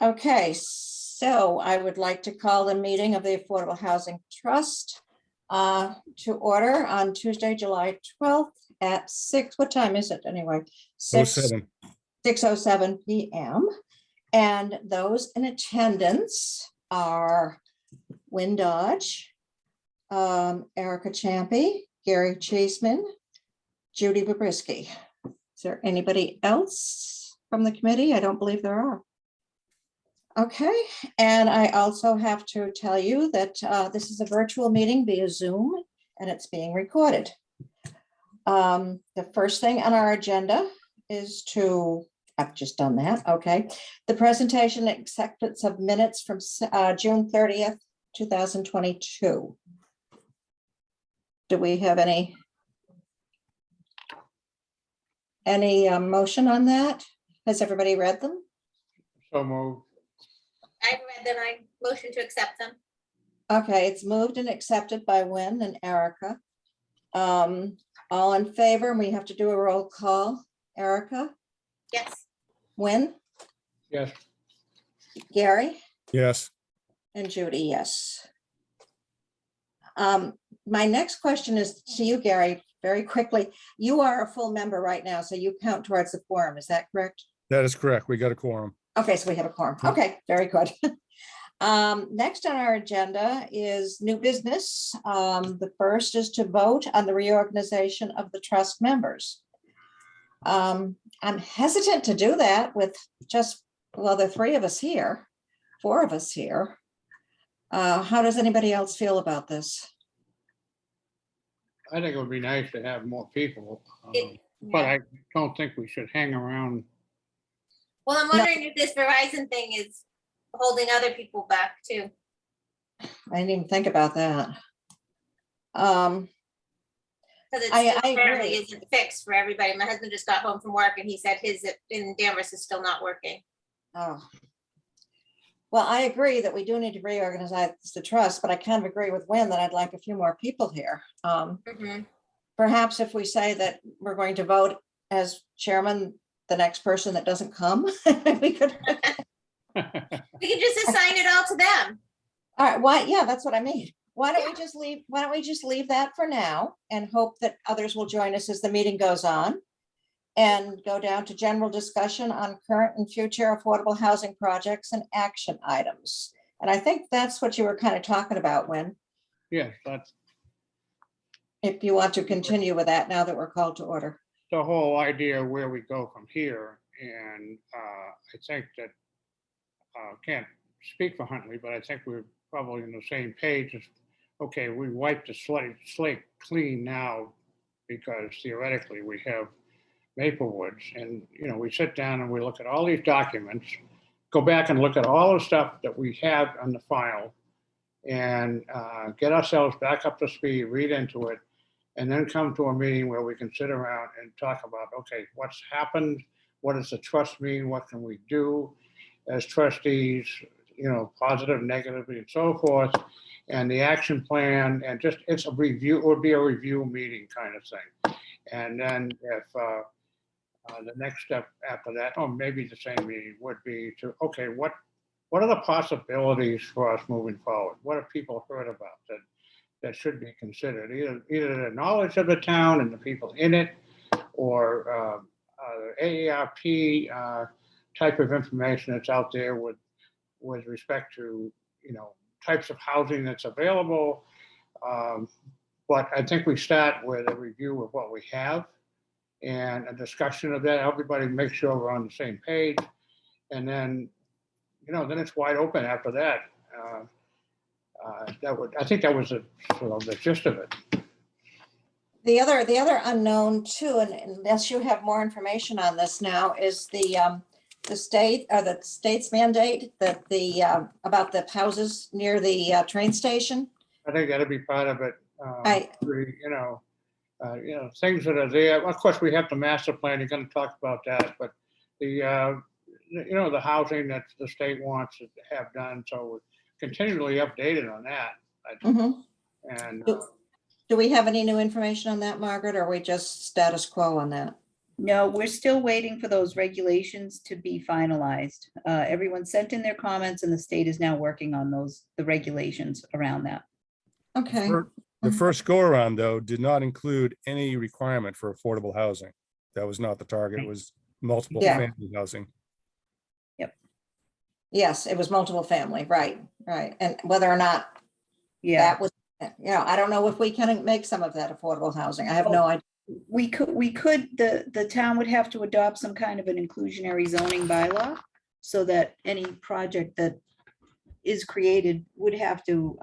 Okay, so I would like to call the meeting of the Affordable Housing Trust to order on Tuesday, July 12th at 6. What time is it anyway? 6:07 p.m. And those in attendance are Wynn Dodge, Erica Champy, Gary Chaseman, Judy Babrisky. Is there anybody else from the committee? I don't believe there are. Okay, and I also have to tell you that this is a virtual meeting via Zoom and it's being recorded. The first thing on our agenda is I've just done that, okay. The presentation and acceptance of minutes from June 30th, 2022. Do we have any motion on that? Has everybody read them? So moved. I've read them. I motion to accept them. Okay, it's moved and accepted by Wynn and Erica. All in favor, and we have to do a roll call. Erica? Yes. Wynn? Yes. Gary? Yes. And Judy, yes. My next question is to you, Gary, very quickly. You are a full member right now, so you count towards the quorum. Is that correct? That is correct. We got a quorum. Okay, so we have a quorum. Okay, very good. Next on our agenda is new business. The first is to vote on the reorganization of the trust members. I'm hesitant to do that with just, well, the four of us here. How does anybody else feel about this? I think it would be nice to have more people, It- but yeah. I don't think we should hang around. Well, I'm wondering if this Verizon thing is holding other people back too. I didn't even think about that. Because it I apparently agree. isn't fixed for everybody. My husband just got home from work and he said his in Danvers is still not working. Oh. Well, I agree that we do need to reorganize the trust, but I kind of agree with Wynn that I'd like a few more people here. Mhm. Perhaps if we say that we're going to vote as chairman, the next person that doesn't come, we could. We can just assign it all to them. All right, why? Yeah, that's what I mean. Why don't we just leave that for now and hope that others will join us as the meeting goes on and go down to general discussion on current and future affordable housing projects and action items. And I think that's what you were kind of talking about, Wynn, Yes, that's if you want to continue with that now that we're called to order. the whole idea of where we go from here. And I think that, can't speak for Huntley, but I think we're probably on the same page as, okay, we wiped the slate clean now because theoretically we have Maplewoods. And, we sit down and we look at all these documents, go back and look at all the stuff that we have on the file and get ourselves back up to speed, read into it, and then come to a meeting where we can sit around and talk about, okay, what's happened? What does the trust mean? What can we do as trustees, positive, negatively, and so forth, and the action plan, and just, it's a review, it would be a review meeting kind of thing. And then if the next step after that, or maybe the same meeting, would be to, okay, what are the possibilities for us moving forward? What have people heard about that should be considered? Either the knowledge of the town and the people in it, or AARP type of information that's out there with respect to, types of housing that's available. But I think we start with a review of what we have and a discussion of that. Everybody make sure we're on the same page. And then, then it's wide open after that. I think that was sort of the gist of it. The other unknown too, and unless you have more information on this now, is the state or the state's mandate that about the houses near the train station. I think that'll be part of it. Things that are there. Of course, we have the master plan. You're going to talk about that, but the housing that the state wants to have done. So we're continually updated on that. Mhm. And Do we have any new information on that, Margaret, or are we just status quo on that? No, we're still waiting for those regulations to be finalized. Everyone sent in their comments and the state is now working on the regulations around that. Okay, The first go around, though, did not include any requirement for affordable housing. That was not the target. It was multiple Yeah. family housing. yes, it was multiple family, right, right. And whether or not Yeah, that was, I don't know if we can make some of that affordable housing. I have no idea. we could, the town would have to adopt some kind of an inclusionary zoning bylaw so that any project that is created would have to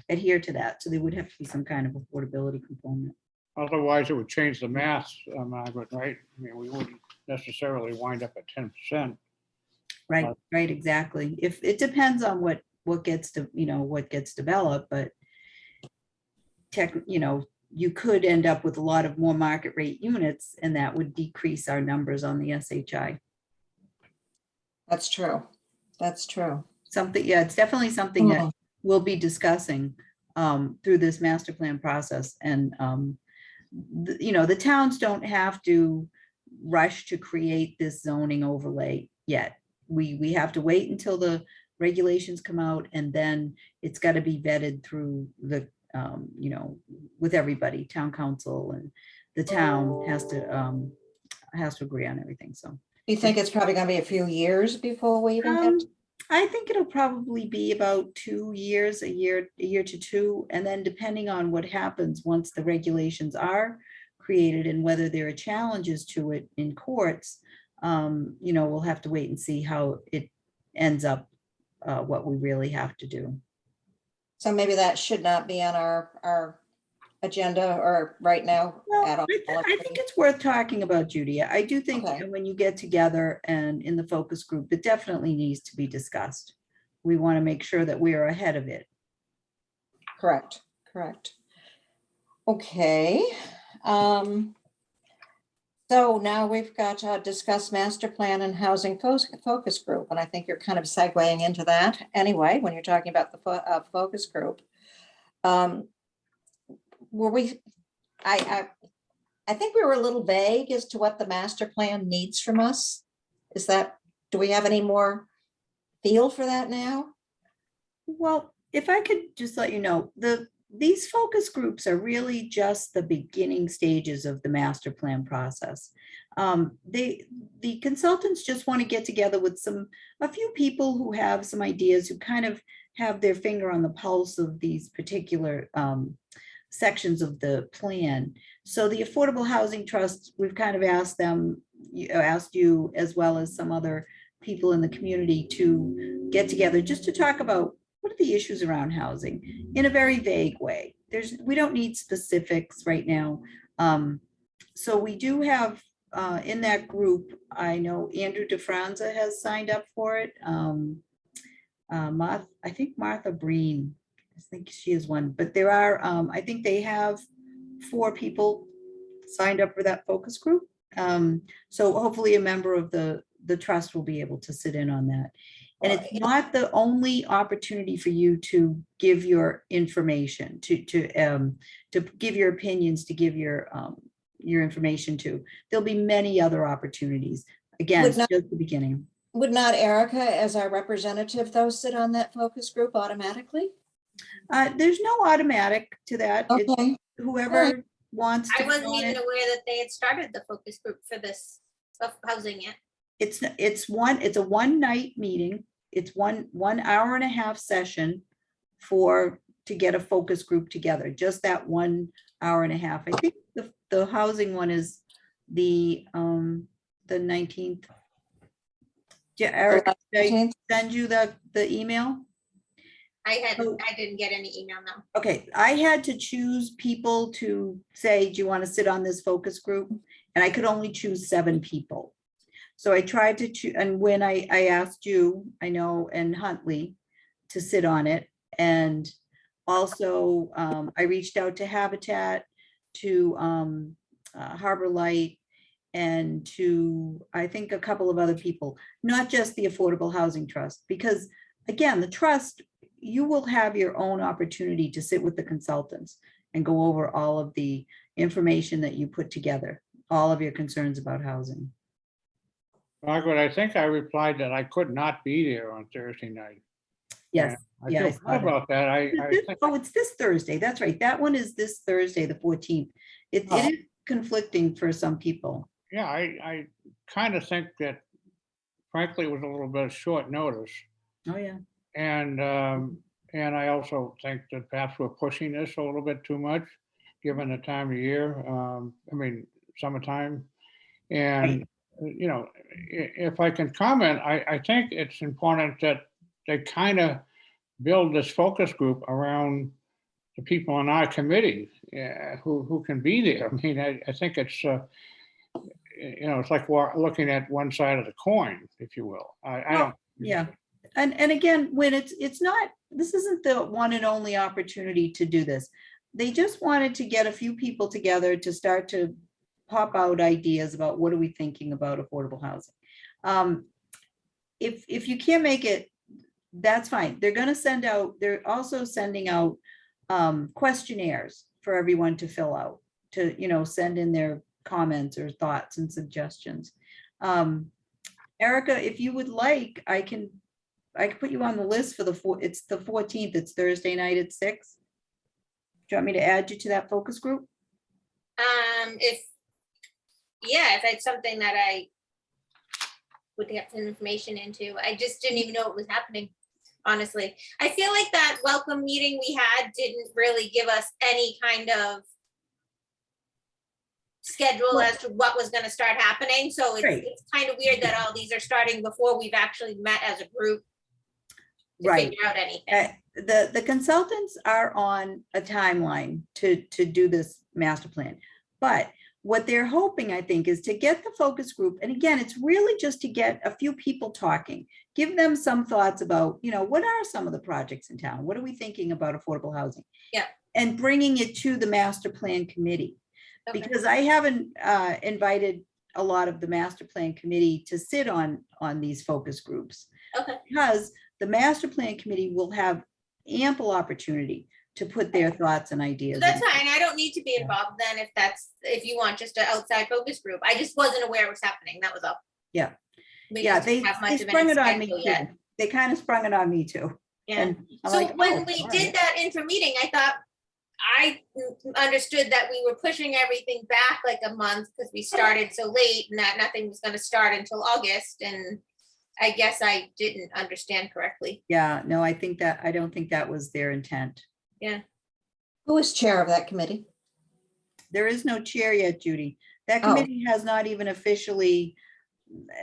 adhere to that. So there would have to be some kind of affordability component. Otherwise, it would change the math, Margaret, right? I mean, we wouldn't necessarily wind up at 10%. Right, right, exactly. If it depends on what gets to, what gets developed, but you could end up with a lot of more market rate units and that would decrease our numbers on the SHI. That's true. That's true. Something, yeah, it's definitely something that Mhm. we'll be discussing through this master plan process. And, the towns don't have to rush to create this zoning overlay yet. We have to wait until the regulations come out and then it's got to be vetted through the, with everybody, town council and the town has to agree on everything. So You think it's probably gonna be a few years before we even get, I think it'll probably be about 2 years, a year to two, and then depending on what happens once the regulations are created and whether there are challenges to it in courts, we'll have to wait and see how it ends up, what we really have to do. so maybe that should not be on our agenda or right now Well, at all. I think it's worth talking about, Judy. I do think Okay. when you get together and in the focus group, it definitely needs to be discussed. We want to make sure that we are ahead of it. Correct, correct. Okay. So now we've got discuss master plan and housing focus group, and I think you're kind of segueing into that anyway, when you're talking about the focus group. Were we, I think we were a little vague as to what the master plan needs from us. Is that, do we have any more feel for that now? Well, if I could just let you know, these focus groups are really just the beginning stages of the master plan process. The consultants just want to get together with a few people who have some ideas, who kind of have their finger on the pulse of these particular sections of the plan. So the Affordable Housing Trust, we've kind of asked you, as well as some other people in the community, to get together just to talk about what are the issues around housing in a very vague way. We don't need specifics right now. So we do have in that group, I know Andrew DeFranza has signed up for it. I think Martha Breen, I think she is one, but there are, I think they have 4 people signed up for that focus group. So hopefully a member of the trust will be able to sit in on that. And it's not the only opportunity for you to give your information, to give your opinions, to give your information to. There'll be many other opportunities. Again, it's just the beginning. Would not Erica, as our representative, though, sit on that focus group automatically? There's no automatic to that. It's Okay, whoever wants to I be wasn't on even it. aware that they had started the focus group for this of housing yet. It's a one night meeting. It's one hour and a half session to get a focus group together, just that 1 hour and a half. I think the housing one is the 19th. Yeah, Eric, did I 19th? send you the email? I didn't get any email, no. Okay, I had to choose people to say, do you want to sit on this focus group? And I could only choose 7 people. So I tried to choose, and when I asked you, I know, and Huntley to sit on it. And also I reached out to Habitat, to Harbor Light, and to, I think, a couple of other people, not just the Affordable Housing Trust, because again, the trust, you will have your own opportunity to sit with the consultants and go over all of the information that you put together, all of your concerns about housing. Margaret, I think I replied that I could not be there on Thursday night. Yes. I Yeah, I feel saw bad that. about that. I This- think, Oh, it's this Thursday. That's right. That one is this Thursday, the 14th. It Oh. is conflicting for some people. yeah, I kind of think that frankly, it was a little bit of short notice. Oh, yeah. And I also think that perhaps we're pushing this a little bit too much, given the time of year. I mean, summertime. And, you know, if I can comment, I think it's important that they kind of build this focus group around the people on our committee who can be there. I mean, I think it's, you know, it's like we're looking at one side of the coin, if you will. I don't. Yeah. And again, when it's not, this isn't the one and only opportunity to do this. They just wanted to get a few people together to start to pop out ideas about what are we thinking about affordable housing. If you can't make it, that's fine. They're going to send out, they're also sending out questionnaires for everyone to fill out, to, you know, send in their comments or thoughts and suggestions. Erica, if you would like, I can put you on the list for it's the 14th, it's Thursday night at 6. Do you want me to add you to that focus group? If it's something that I would get some information into, I just didn't even know it was happening, honestly. I feel like that welcome meeting we had didn't really give us any kind of schedule as to what was going to start happening. So Right. it's kind of weird that all these are starting before we've actually met as a group to Right. figure out anything. The consultants are on a timeline to do this master plan. But what they're hoping, I think, is to get the focus group. And again, it's really just to get a few people talking, give them some thoughts about, you know, what are some of the projects in town? What are we thinking about affordable housing? Yeah. And bringing it to the master plan committee. Okay. Because I haven't invited a lot of the master plan committee to sit on these focus groups. Okay. Because the master plan committee will have ample opportunity to put their thoughts and ideas. So that's in. fine. I don't need to be involved then if you want just an outside focus group. I just wasn't aware it was happening. That was all. Yeah. We Yeah, just didn't have much of sprung an it on me schedule too. yet. They kind of sprung it on me too. Yeah. And I'm So like, when oh, we all did right. that intro meeting, I thought I understood that we were pushing everything back like a month because we started so late and that nothing was going to start until August. And I guess I didn't understand correctly. Yeah, no, I don't think that was their intent. Yeah. Who is chair of that committee? There is no chair yet, Judy. That Oh. committee has not even officially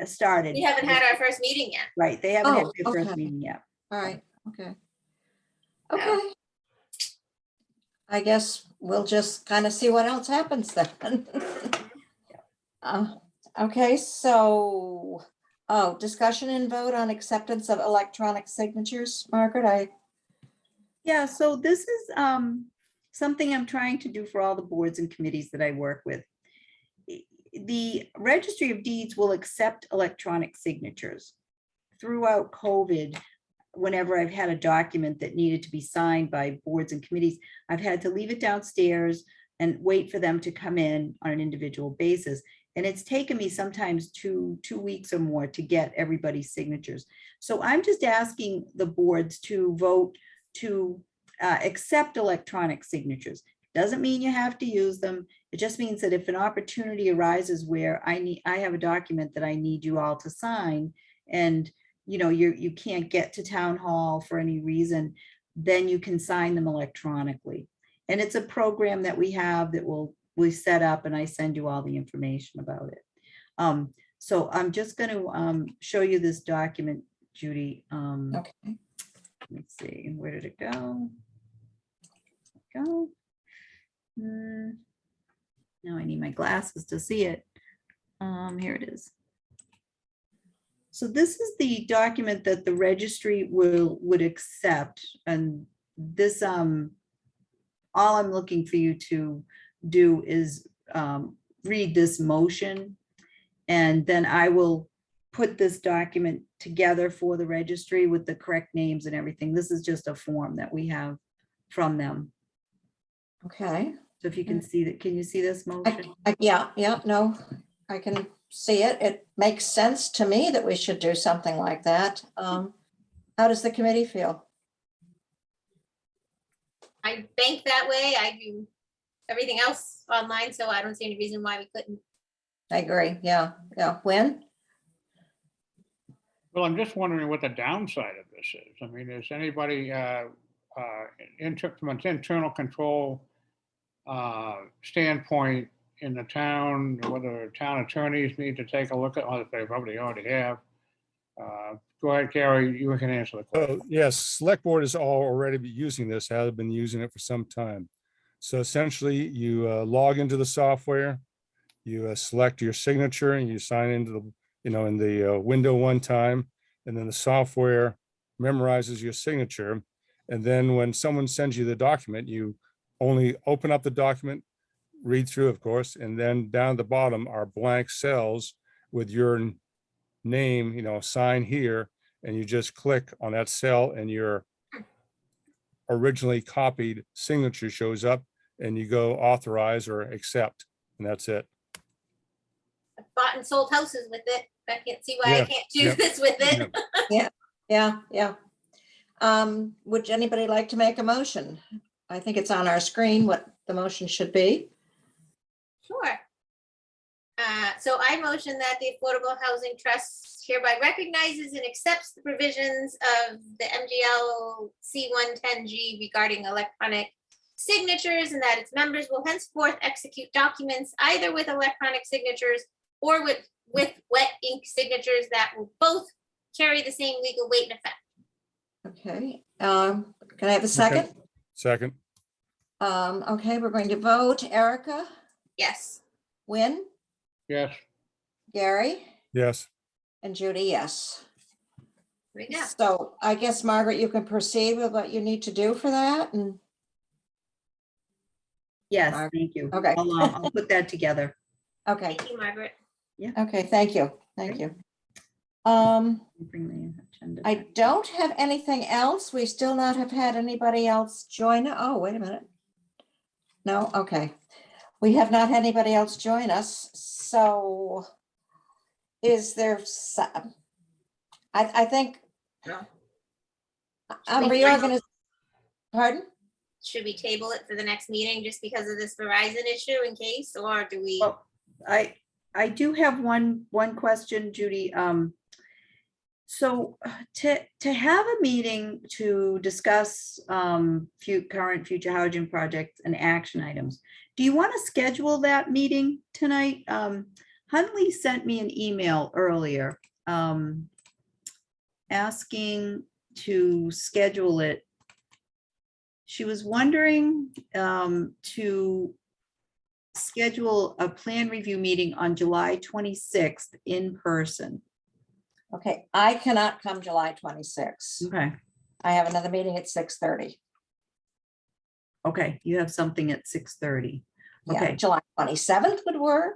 started. We haven't had our first meeting yet. Right, they haven't had Oh, their first okay. meeting yet. All right, okay. Okay. I guess we'll just kind of see what else happens then. Okay, so, discussion and vote on acceptance of electronic signatures. Margaret, Yeah, so this is something I'm trying to do for all the boards and committees that I work with. The Registry of Deeds will accept electronic signatures. Throughout COVID, whenever I've had a document that needed to be signed by boards and committees, I've had to leave it downstairs and wait for them to come in on an individual basis. And it's taken me sometimes two weeks or more to get everybody's signatures. So I'm just asking the boards to vote to accept electronic signatures. Doesn't mean you have to use them. It just means that if an opportunity arises where I have a document that I need you all to sign, and you know you can't get to town hall for any reason, then you can sign them electronically. And it's a program that we have that we set up, and I send you all the information about it. So I'm just going to show you this document, Judy. okay. Let's see, where did it go? Now I need my glasses to see it. Here it is. So this is the document that the registry would accept, and this all I'm looking for you to do is read this motion, and then I will put this document together for the registry with the correct names and everything. This is just a form that we have from them. Okay, So if you can see that, can you see this motion? Yeah, no, I can see it. It makes sense to me that we should do something like that. How does the committee feel? I bank that way. I do everything else online, so I don't see any reason why we couldn't. I agree. Yeah. When? Well, I'm just wondering what the downside of this is. I mean, is anybody, from an internal control standpoint in the town, whether town attorneys need to take a look at, or if they probably already have? Go ahead, Gary, you can answer the question. Oh, yes, select board is all already using this, have been using it for some time. So essentially, you log into the software, you select your signature and you sign into the, in the window one time, and then the software memorizes your signature. And then when someone sends you the document, you only open up the document, read through, of course, and then down at the bottom are blank cells with your name, sign here, and you just click on that cell and your originally copied signature shows up and you go authorize or accept, and that's it. I've bought and sold houses with it. I can't see why I Yeah, can't do yeah, this with it. Yeah. Would anybody like to make a motion? I think it's on our screen what the motion should be. Sure. So I motion that the Affordable Housing Trust hereby recognizes and accepts the provisions of the MGL C110G regarding electronic signatures, and that its members will henceforth execute documents either with electronic signatures or with wet ink signatures that will both carry the same legal weight and effect. Okay, can I have a second? Second, Okay, we're going to vote. Erica, Yes. Win, Yes, Gary, yes. and Judy, yes. There we go. So I guess, Margaret, you can proceed with what you need to do for that, and Yes, Mark. thank you. Okay. I'll put that together. okay, Thank you, Margaret. okay, thank you. Bring the agenda I back. don't have anything else. We still not have had anybody else join. Oh, wait a minute. No, okay. We have not had anybody else join us, so is there, I think No. I'm we reorganizing. Pardon? Should we table it for the next meeting just because of this Verizon issue in case, or do we? Well, I do have one question, Judy. So to have a meeting to discuss current future housing projects and action items, do you want to schedule that meeting tonight? Huntley sent me an email earlier asking to schedule it. She was wondering to schedule a plan review meeting on July 26th in person. Okay, I cannot come July 26th. Okay. I have another meeting at 6:30. Okay, you have something at 6:30. Yeah, Okay, July 27th would work.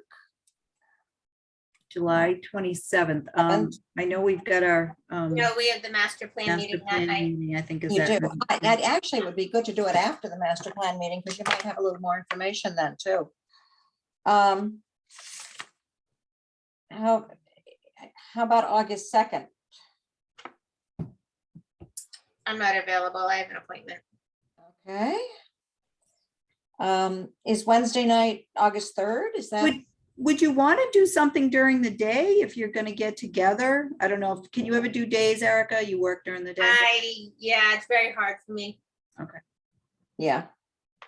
July 27th. I know we've got our No, we have the master plan master meeting that plan night. meeting, I think is You do. that. That actually would be good to do it after the master plan meeting because you might have a little more information then too. How about August 2nd? I'm not available. I have an appointment. Okay. Is Wednesday night, August 3rd? Is that? Would you want to do something during the day if you're going to get together? I don't know. Can you ever do days, Erica? You work during the day? Yeah, it's very hard for me. Yeah.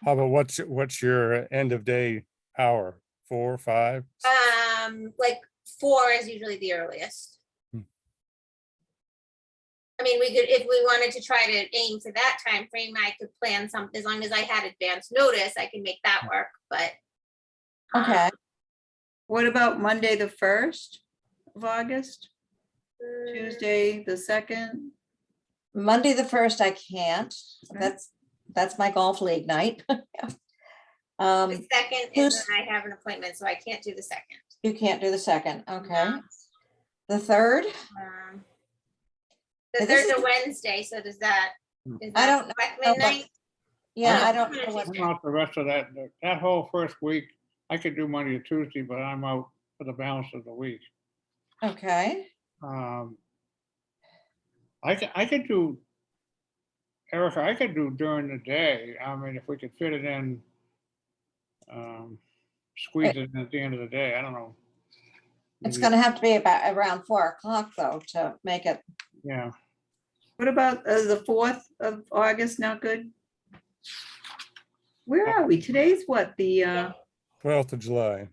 How about what's your end of day hour? 4, 5? Like 4 is usually the earliest. Hmm. I mean, we could, if we wanted to try to aim for that time frame, I could plan something, as long as I had advance notice, I can make that work, but. Okay. What about Monday, the 1st of August? Tuesday, the 2nd? Monday, the 1st, I can't. Okay. That's my golf league night. The 2nd is who's- when I have an appointment, so I can't do the 2nd. You can't do the 2nd. Okay. The 3rd? The This 3rd's is- a Wednesday, so does that? Is I that don't know, correct, but- midnight? Yeah, Yeah. I don't know what, I'm out the rest of that whole first week. I could do Monday or Tuesday, but I'm out for the balance of the week. okay. I could do, Erica, I could do during the day. I mean, if we could fit it in, squeeze it in at the end of the day. I don't know. It's Maybe- gonna have to be about around 4 o'clock though, to make it. Yeah, What about the 4th of August? Not good? Where are we? Today's what, the, 12th of July.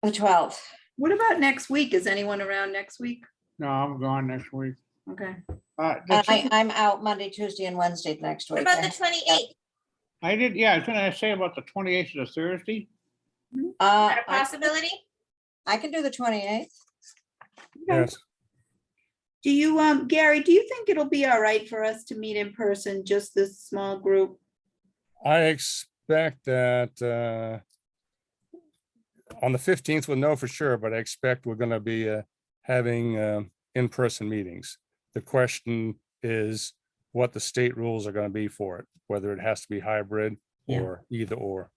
The 12th. what about next week? Is anyone around next week? no, I'm gone next week. Okay. I'm out Monday, Tuesday and Wednesday next What week. about the 28th? I did, yeah, I was gonna say about the 28th of the Thursday. Is that a I possibility? can do the 28th. Yes, Do you, Gary, do you think it'll be all right for us to meet in person, just this small group? I expect that on the 15th, we'll know for sure, but I expect we're going to be having in-person meetings. The question is what the state rules are going to be for it, whether it has to be hybrid Yeah. or either or.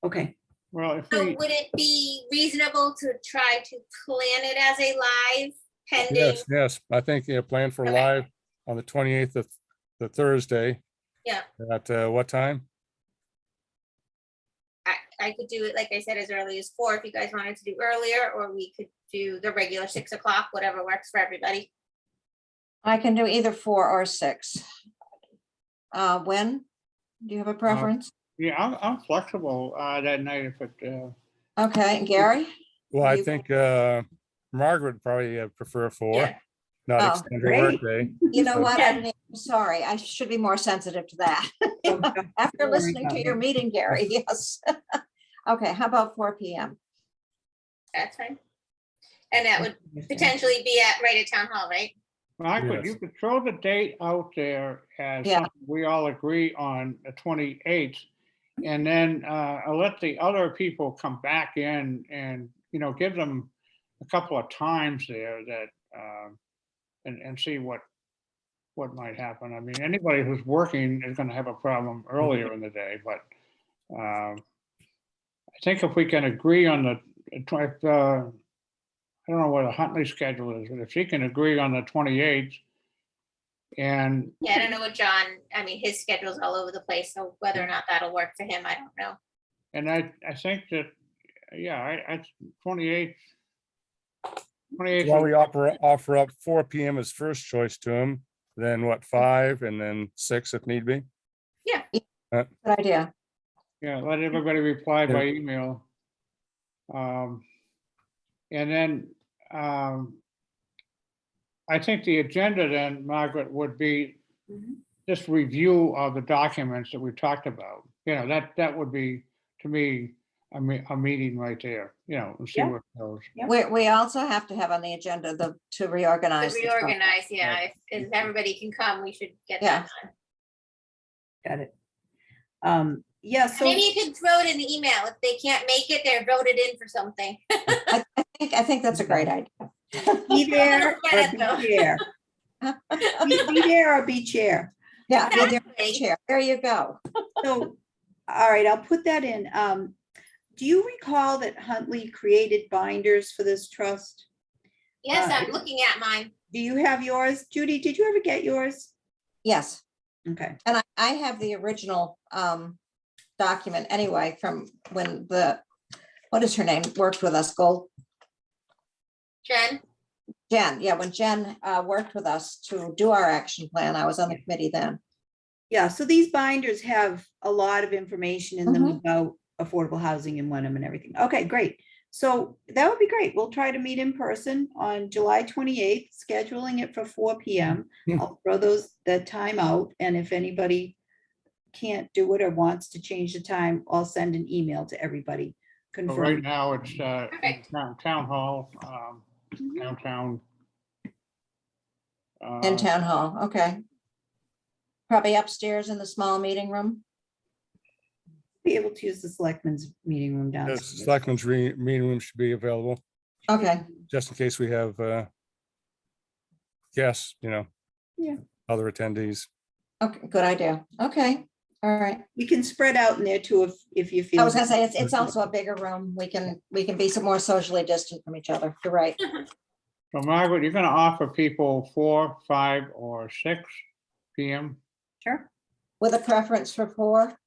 Okay, Well, if So we, would it be reasonable to try to plan it as a live pending? Yes, yes, I think, plan for Okay. live on the 28th of the Thursday. Yeah. At what time? I could do it, like I said, as early as 4 if you guys wanted to do earlier, or we could do the regular 6 o'clock, whatever works for everybody. I can do either 4 or 6. When? Do you have a preference? yeah, I'm flexible that night if it, Okay, Gary? Well, I You- think Margaret probably prefer 4, Yeah. not Oh, extend her great. workday. You know what? Yeah. I'm sorry. I should be more sensitive to that. Oh, After don't worry listening about to your it. meeting, Gary, yes. Okay, how about 4 PM? That's fine. And that would potentially be right at town hall, right? well, Yes. you could throw the date out there as Yeah. something we all agree on the 28th. And then I'll let the other people come back in and, give them a couple of times there that, and see what might happen. I mean, anybody who's working is gonna have a problem earlier in the day, but I think if we can agree on the, I don't know what a Huntley schedule is, but if she can agree on the 28th and Yeah, I don't know what John, I mean, his schedule's all over the place, so whether or not that'll work for him, I don't know. And I think that, yeah, I 28th. 28th. Why we offer up 4 PM as first choice to him, then what, 5 and then 6 if need be? Good idea. Yeah, let everybody reply by Yeah. email. And then I think the agenda then, Margaret, would be Mhm. this review of the documents that we talked about. That would be, to me, a meeting right there, and see Yeah. where it goes. Yep. We also have to have on the agenda to reorganize. To the town. reorganize, yeah, if everybody can come, we should get Yeah. that done. Got it. Yeah, so. Maybe you could throw it in the email. If they can't make it, they're voted in for something. I think that's a great idea. Be there or Credit, be though. chair. Be there or be chair. Yeah, be there, Exactly. chair. There you go. So, all right, I'll put that in. Do you recall that Huntley created binders for this trust? Yes, I'm looking at mine. Do you have yours? Judy, did you ever get yours? Yes, Okay, and I have the original document anyway from when what is her name, worked with us, Jen? Jen, yeah, when Jen worked with us to do our action plan, I was on the committee then. yeah, so these binders have a lot of information in them Mhm. about affordable housing in Wenham and everything. Okay, great. So that would be great. We'll try to meet in person on July 28th, scheduling it for 4 PM. Hmm. I'll throw that time out, and if anybody can't do it or wants to change the time, I'll send an email to everybody But right confirming. now, it's Perfect. town hall, Mhm. downtown. In town hall, okay. Probably upstairs in the small meeting room. Be able to use the selectmen's meeting room The downstairs. selectmen's meeting room should be available, Okay, just in case we have guests, Yeah. other attendees. Okay, good idea. Okay, all right. We can spread out in there too if you feel. I was gonna say, it's also a bigger room. We can be some more socially distant from each other. You're right. So Margaret, you're gonna offer people 4, 5, or 6 PM? Sure. With a preference for 4.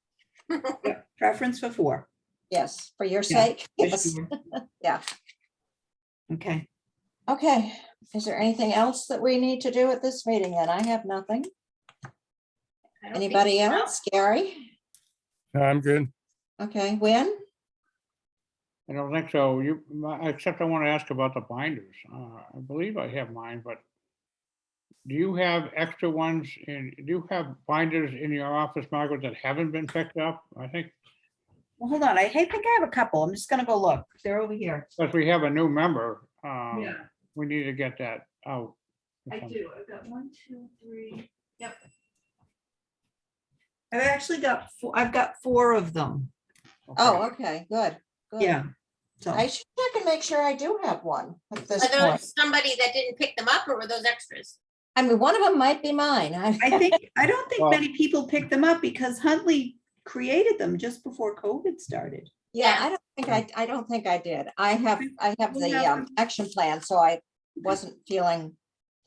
Yeah, preference for 4. Yes, for your Yeah, sake. for Yes. sure. Yeah. Okay. Okay. Is there anything else that we need to do at this meeting? And I have nothing. I don't think Anybody so. else? Gary? I'm good. Okay, Win? I don't think so. Except I want to ask about the binders. I believe I have mine, but do you have extra ones do you have binders in your office, Margaret, that haven't been picked up? I think, Well, hold on. I think I have a couple. I'm just gonna go look. They're over here. because we have a new member, Yeah, we need to get that out. I do. I've got 1, 2, 3. Yep. I've actually got 4. I've got 4 of them. Oh, okay, good. Good. Yeah. So I should check and make sure I do have one at this Are point. those somebody that didn't pick them up or were those extras? I mean, one of them might be mine. I don't think Well- many people picked them up because Huntley created them just before COVID started. Yeah, I don't think I did. I have the action plan, so I wasn't feeling,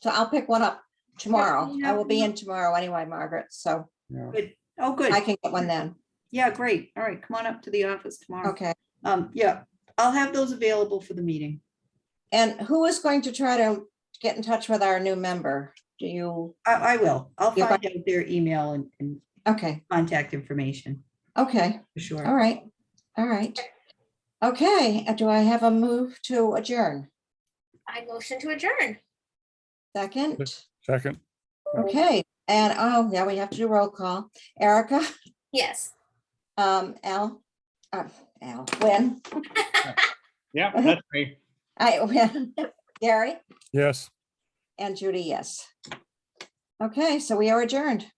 so I'll pick one up tomorrow. you I have will be one. in tomorrow anyway, Margaret, so Yeah. Good. Oh, good. I can get one then. Yeah, great. All right, come on up to the office tomorrow. Okay. Yeah, I'll have those available for the meeting. And who is going to try to get in touch with our new member? Do you, I will. I'll You're find out their email and okay, contact information okay, for sure. all right, all right. Okay, do I have a move to adjourn? I motion to adjourn. Second? Second. Okay, and oh, yeah, we have to do roll call. Erica, Yes. Al, Win, Yeah, that's me. Win, Gary, Yes. and Judy, yes. Okay, so we are adjourned.